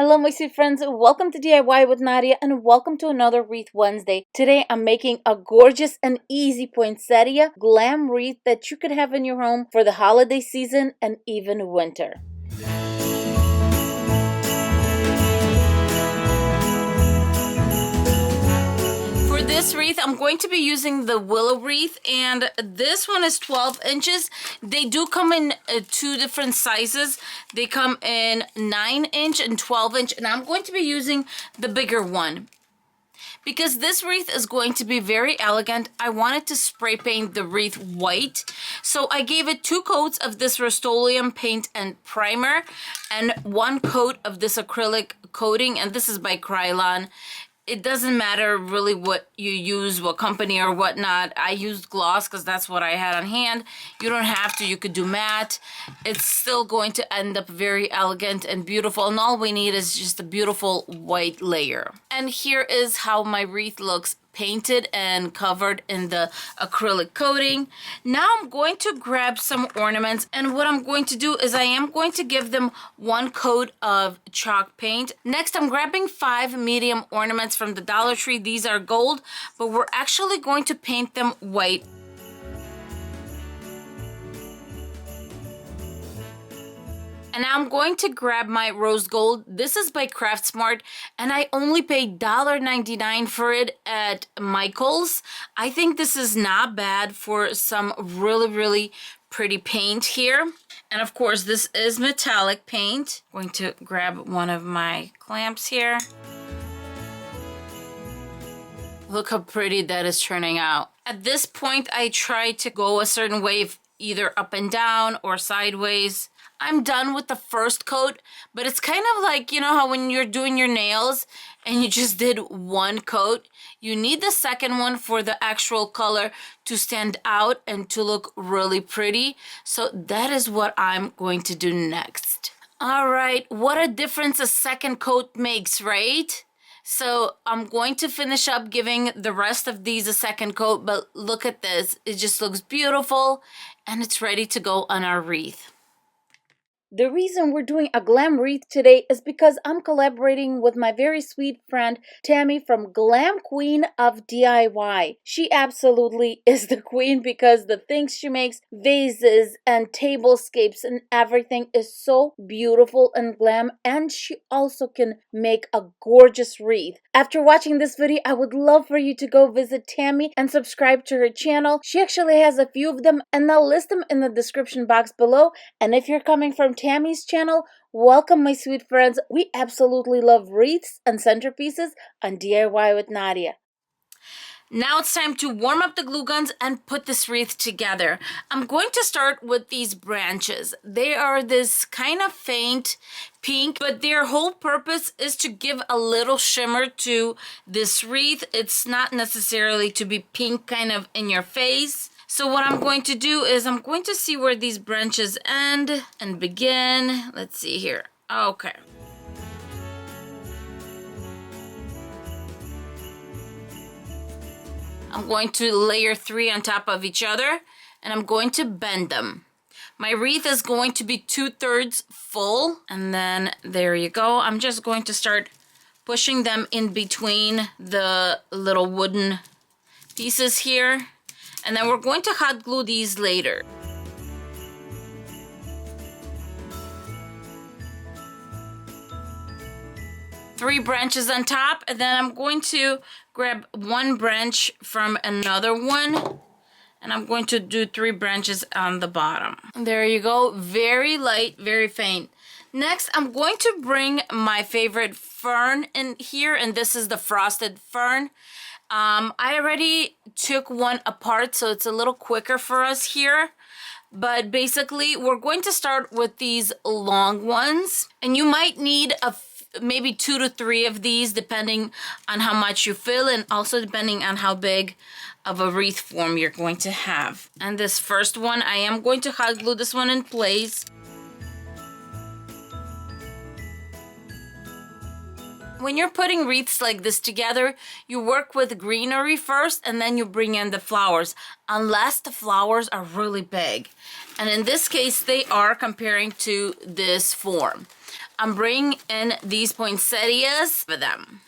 Hello my sweet friends, welcome to DIY with Nadia and welcome to another Wreath Wednesday. Today I'm making a gorgeous and easy poinsettia glam wreath that you could have in your home for the holiday season and even winter. For this wreath, I'm going to be using the willow wreath, and this one is 12 inches. They do come in two different sizes. They come in 9-inch and 12-inch, and I'm going to be using the bigger one. Because this wreath is going to be very elegant, I wanted to spray paint the wreath white. So I gave it 2 coats of this Rust-Oleum paint and primer, and 1 coat of this acrylic coating, and this is by Krylon. It doesn't matter really what you use, what company or whatnot. I used gloss because that's what I had on hand. You don't have to, you could do matte. It's still going to end up very elegant and beautiful, and all we need is just a beautiful white layer. And here is how my wreath looks painted and covered in the acrylic coating. Now I'm going to grab some ornaments, and what I'm going to do is I am going to give them 1 coat of chalk paint. Next, I'm grabbing 5 medium ornaments from the Dollar Tree. These are gold, but we're actually going to paint them white. And now I'm going to grab my rose gold. This is by Craft Smart, and I only paid $1.99 for it at Michael's. I think this is not bad for some really pretty paint here. And of course, this is metallic paint. I'm going to grab one of my clamps here. Look how pretty that is turning out. At this point, I try to go a certain way, either up and down or sideways. I'm done with the first coat, but it's kind of like, you know how when you're doing your nails and you just did 1 coat, you need the second one for the actual color to stand out and to look really pretty. So that is what I'm going to do next. All right, what a difference a second coat makes, right? So I'm going to finish up giving the rest of these a second coat, but look at this. It just looks beautiful and it's ready to go on our wreath. The reason we're doing a glam wreath today is because I'm collaborating with my very sweet friend Tammy from Glam Queen of DIY. She absolutely is the queen because the things she makes, vases and tablescapes and everything, is so beautiful and glam, and she also can make a gorgeous wreath. After watching this video, I would love for you to go visit Tammy and subscribe to her channel. She actually has a few of them, and I'll list them in the description box below. And if you're coming from Tammy's channel, welcome my sweet friends. We absolutely love wreaths and centerpieces on DIY with Nadia. Now it's time to warm up the glue guns and put this wreath together. I'm going to start with these branches. They are this kind of faint pink, but their whole purpose is to give a little shimmer to this wreath. It's not necessarily to be pink kind of in your face. So what I'm going to do is I'm going to see where these branches end and begin. Let's see here. Okay. I'm going to layer 3 on top of each other, and I'm going to bend them. My wreath is going to be 2/3 full, and then there you go. I'm just going to start pushing them in between the little wooden pieces here. And then we're going to hot glue these later. Three branches on top, and then I'm going to grab 1 branch from another one, and I'm going to do 3 branches on the bottom. There you go. Very light, very faint. Next, I'm going to bring my favorite fern in here, and this is the frosted fern. I already took one apart, so it's a little quicker for us here. But basically, we're going to start with these long ones. And you might need maybe 2 to 3 of these, depending on how much you fill, and also depending on how big of a wreath form you're going to have. And this first one, I am going to hot glue this one in place. When you're putting wreaths like this together, you work with greenery first and then you bring in the flowers, unless the flowers are really big. And in this case, they are, comparing to this form. I'm bringing in these poinsettias for them.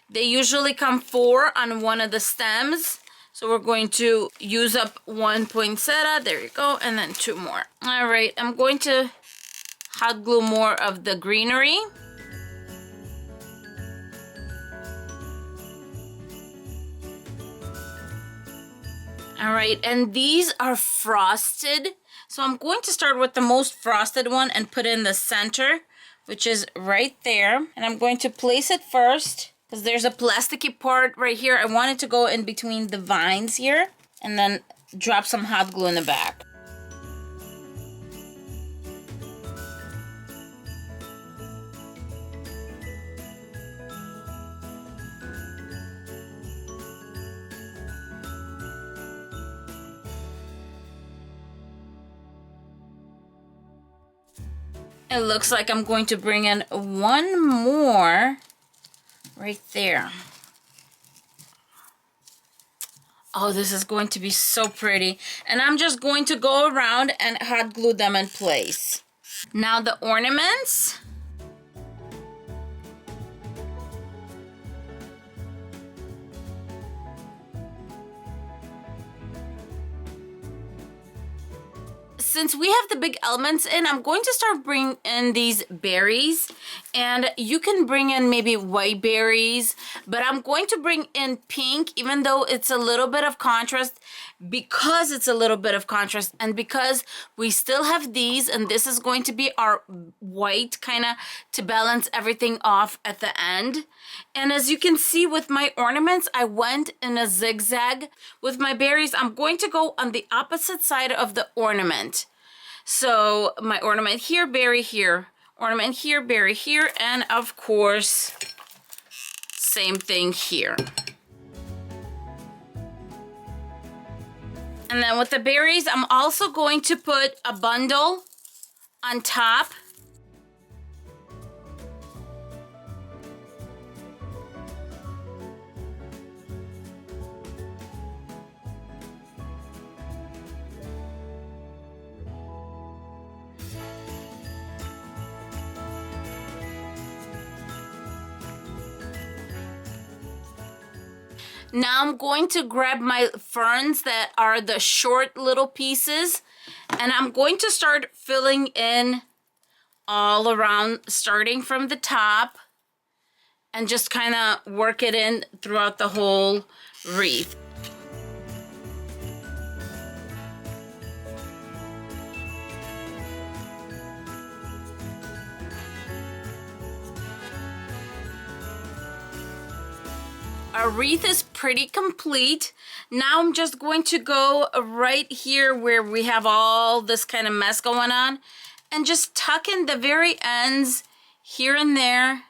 They usually come 4 on one of the stems. So we're going to use up 1 poinsettia. There you go. And then 2 more. All right. I'm going to hot glue more of the greenery. All right. And these are frosted. So I'm going to start with the most frosted one and put in the center, which is right there. And I'm going to place it first, because there's a plasticky part right here. I want it to go in between the vines here, and then drop some hot glue in the back. It looks like I'm going to bring in 1 more right there. Oh, this is going to be so pretty. And I'm just going to go around and hot glue them in place. Now the ornaments. Since we have the big elements in, I'm going to start bringing in these berries, and you can bring in maybe white berries, but I'm going to bring in pink, even though it's a little bit of contrast, because it's a little bit of contrast, and because we still have these, and this is going to be our white kind of to balance everything off at the end. And as you can see with my ornaments, I went in a zigzag. With my berries, I'm going to go on the opposite side of the ornament. So my ornament here, berry here, ornament here, berry here, and of course, same thing here. And then with the berries, I'm also going to put a bundle on top. Now I'm going to grab my ferns that are the short little pieces, and I'm going to start filling in all around, starting from the top, and just kind of work it in throughout the whole wreath. Our wreath is pretty complete. Now I'm just going to go right here where we have all this kind of mess going on and just tuck in the very ends here and there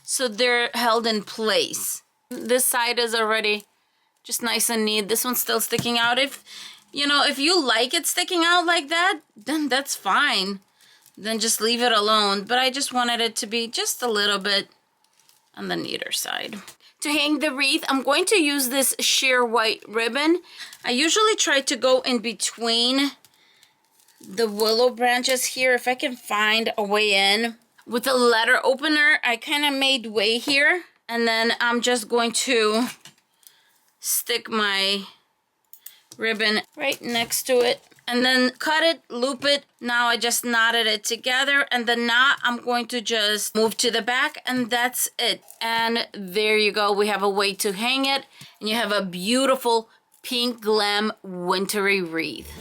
so they're held in place. This side is already just nice and neat. This one's still sticking out. If you like it sticking out like that, then that's fine. Then just leave it alone. But I just wanted it to be just a little bit on the neater side. To hang the wreath, I'm going to use this sheer white ribbon. I usually try to go in between the willow branches here if I can find a way in. With a letter opener, I kind of made way here. And then I'm just going to stick my ribbon right next to it. And then cut it, loop it. Now I just knotted it together, and the knot I'm going to just move to the back, and that's it. And there you go. We have a way to hang it, and you have a beautiful pink glam wintry wreath.